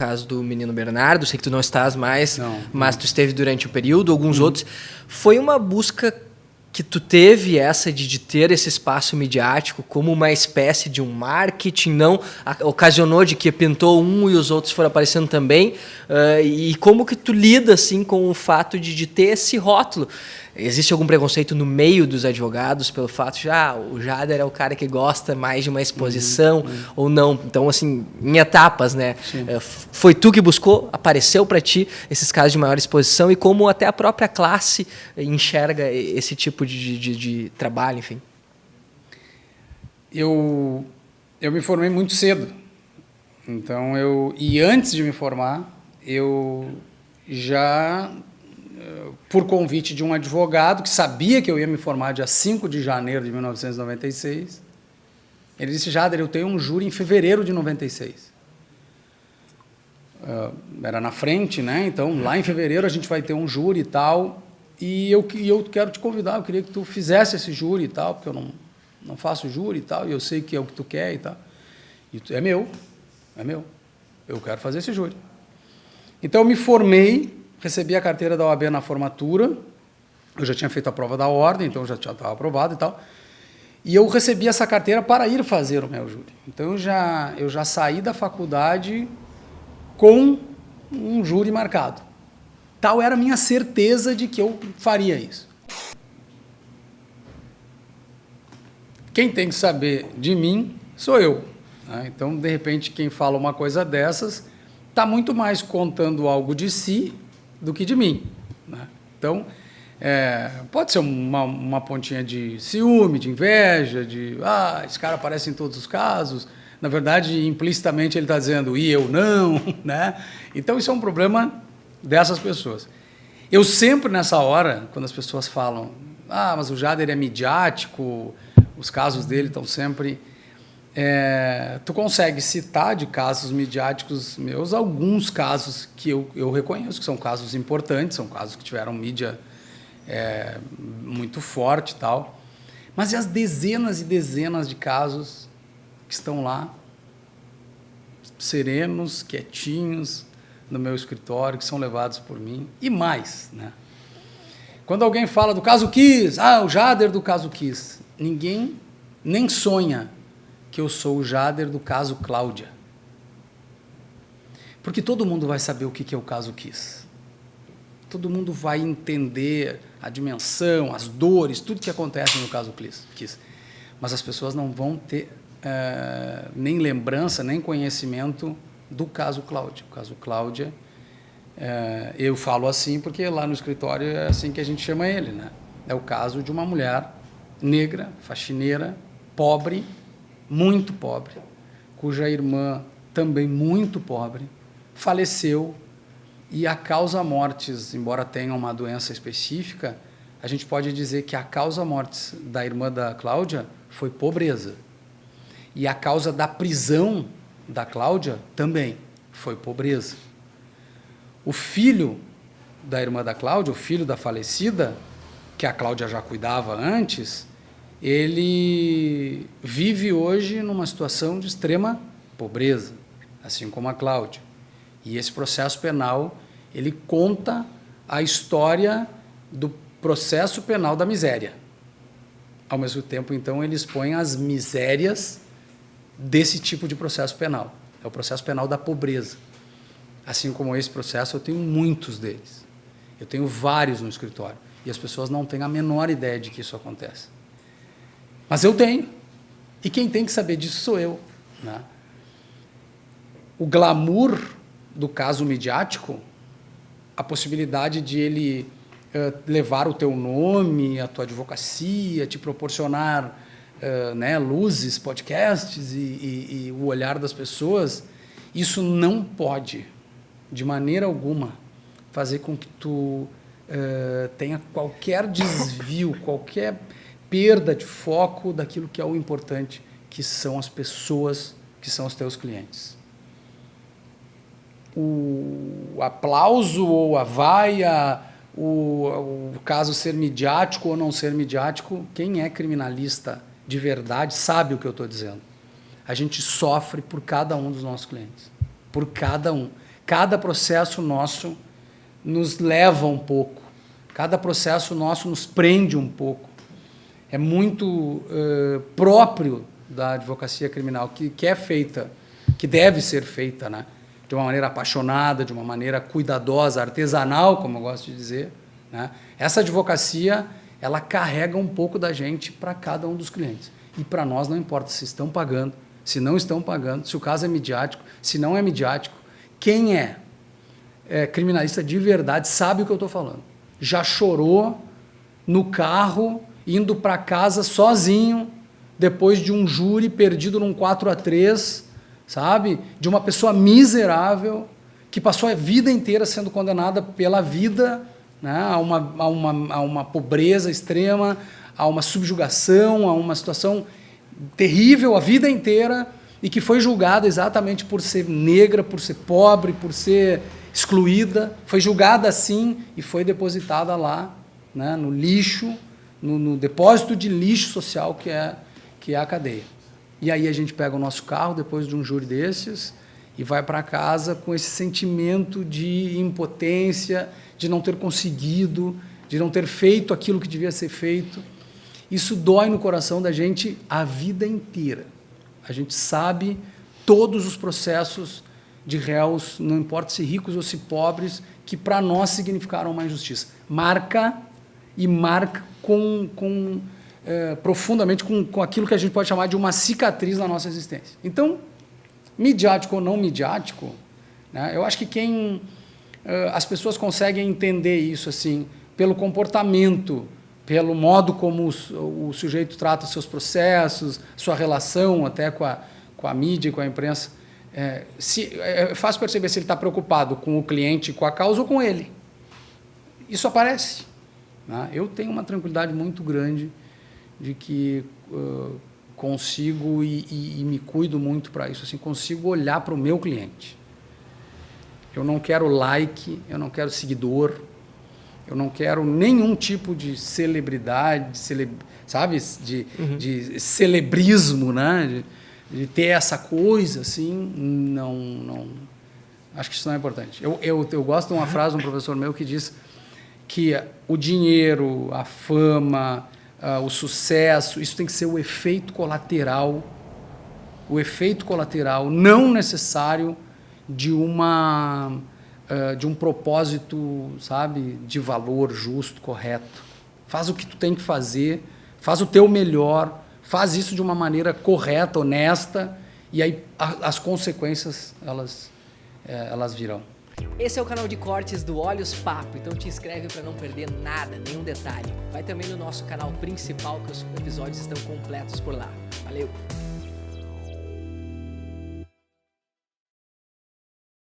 caso do menino Bernardo, sei que tu não estás mais, Não. mas tu esteve durante o período, alguns outros. Foi uma busca que tu teve essa de ter esse espaço midiático como uma espécie de um marketing, não? Ocasionou de que pintou um e os outros foram aparecendo também? E como que tu lida, assim, com o fato de ter esse rótulo? Existe algum preconceito no meio dos advogados pelo fato de, o Jader é o cara que gosta mais de uma exposição ou não? Então, assim, em etapas, né? Foi tu que buscou, apareceu para ti esses casos de maior exposição e como até a própria classe enxerga esse tipo de trabalho, enfim? Eu me formei muito cedo. Então, e antes de me formar, eu já, por convite de um advogado que sabia que eu ia me formar dia 5 de janeiro de 1996, ele disse: Jader, eu tenho um júri em fevereiro de 96. Era na frente, né? Então, lá em fevereiro a gente vai ter um júri e tal, e eu quero te convidar, eu queria que tu fizesse esse júri e tal, porque eu não faço júri e tal, e eu sei que é o que tu quer e tal. E é meu, eu quero fazer esse júri. Então, eu me formei, recebi a carteira da OAB na formatura, eu já tinha feito a prova da ordem, então já estava aprovado e tal, e eu recebi essa carteira para ir fazer o meu júri. Então, eu já saí da faculdade com um júri marcado. Tal era a minha certeza de que eu faria isso. Quem tem que saber de mim sou eu. Né? Então, de repente, quem fala uma coisa dessas está muito mais contando algo de si do que de mim. Né? Então, pode ser uma pontinha de ciúme, de inveja, esse cara aparece em todos os casos. Na verdade, implicitamente ele está dizendo, e eu não, né? Então, isso é um problema dessas pessoas. Eu sempre, nessa hora, quando as pessoas falam, mas o Jader é midiático, os casos dele estão sempre... tu consegue citar de casos midiáticos meus alguns casos que eu reconheço, que são casos importantes, são casos que tiveram mídia muito forte e tal, mas e as dezenas e dezenas de casos que estão lá, serenos, quietinhos, no meu escritório, que são levados por mim, e mais, né? Quando alguém fala do caso Kiss, o Jader do caso Kiss, ninguém nem sonha que eu sou o Jader do caso Cláudia. Porque todo mundo vai saber o que é o caso Kiss. Todo mundo vai entender a dimensão, as dores, tudo que acontece no caso Kiss. Mas as pessoas não vão ter nem lembrança, nem conhecimento do caso Cláudia. O caso Cláudia, eu falo assim porque lá no escritório é assim que a gente chama ele, né? É o caso de uma mulher negra, faxineira, pobre, muito pobre, cuja irmã, também muito pobre, faleceu, e a causa mortis, embora tenha uma doença específica, a gente pode dizer que a causa mortis da irmã da Cláudia foi pobreza. E a causa da prisão da Cláudia também foi pobreza. O filho da irmã da Cláudia, o filho da falecida, que a Cláudia já cuidava antes, ele vive hoje numa situação de extrema pobreza, assim como a Cláudia. E esse processo penal, ele conta a história do processo penal da miséria. Ao mesmo tempo, então, ele expõe as misérias desse tipo de processo penal. É o processo penal da pobreza. Assim como esse processo, eu tenho muitos deles. Eu tenho vários no escritório. E as pessoas não têm a menor ideia de que isso acontece. Mas eu tenho. E quem tem que saber disso sou eu. Né? O glamour do caso midiático, a possibilidade de ele levar o teu nome, a tua advocacia, te proporcionar luzes, podcasts e o olhar das pessoas, isso não pode, de maneira alguma, fazer com que tu tenha qualquer desvio, qualquer perda de foco daquilo que é o importante, que são as pessoas, que são os teus clientes. O aplauso ou a vaia, o caso ser midiático ou não ser midiático, quem é criminalista de verdade sabe o que eu estou dizendo. A gente sofre por cada um dos nossos clientes. Por cada um. cada processo nosso nos leva um pouco, cada processo nosso nos prende um pouco. É muito próprio da advocacia criminal, que é feita, que deve ser feita, né? De uma maneira apaixonada, de uma maneira cuidadosa, artesanal, como eu gosto de dizer, né? Essa advocacia, ela carrega um pouco da gente para cada um dos clientes. E para nós não importa se estão pagando, se não estão pagando, se o caso é midiático, se não é midiático. Quem é criminalista de verdade sabe o que eu estou falando. Já chorou no carro, indo para casa sozinho, depois de um júri perdido num 4-3, sabe? De uma pessoa miserável que passou a vida inteira sendo condenada pela vida, né? a uma pobreza extrema, a uma subjugação, a uma situação terrível a vida inteira e que foi julgada exatamente por ser negra, por ser pobre, por ser excluída. Foi julgada assim e foi depositada lá, né? No lixo, no depósito de lixo social que é a cadeia. E aí a gente pega o nosso carro depois de um júri desses e vai para casa com esse sentimento de impotência, de não ter conseguido, de não ter feito aquilo que devia ser feito. Isso dói no coração da gente a vida inteira. A gente sabe todos os processos de réus, não importa se ricos ou se pobres, que para nós significaram uma injustiça. Marca profundamente com aquilo que a gente pode chamar de uma cicatriz na nossa existência. Então, midiático ou não midiático, né, eu acho que as pessoas conseguem entender isso assim, pelo comportamento, pelo modo como o sujeito trata os seus processos, sua relação até com a mídia e com a imprensa. É fácil perceber se ele está preocupado com o cliente, com a causa ou com ele. Isso aparece. Né? Eu tenho uma tranquilidade muito grande de que consigo e me cuido muito para isso. Assim, consigo olhar para o meu cliente. Eu não quero like, eu não quero seguidor, eu não quero nenhum tipo de celebridade, sabe, de celebrismo, né? De ter essa coisa assim, não. Acho que isso não é importante. Eu gosto de uma frase de um professor meu que diz que o dinheiro, a fama, o sucesso, isso tem que ser o efeito colateral não necessário de um propósito, sabe, de valor justo, correto. Faz o que tu tem que fazer, faz o teu melhor, faz isso de uma maneira correta, honesta, e aí as consequências, elas virão. Esse é o canal de cortes do Olhos Papo, então te inscreve para não perder nada, nenhum detalhe. Vai também no nosso canal principal, que os episódios estão completos por lá. Valeu!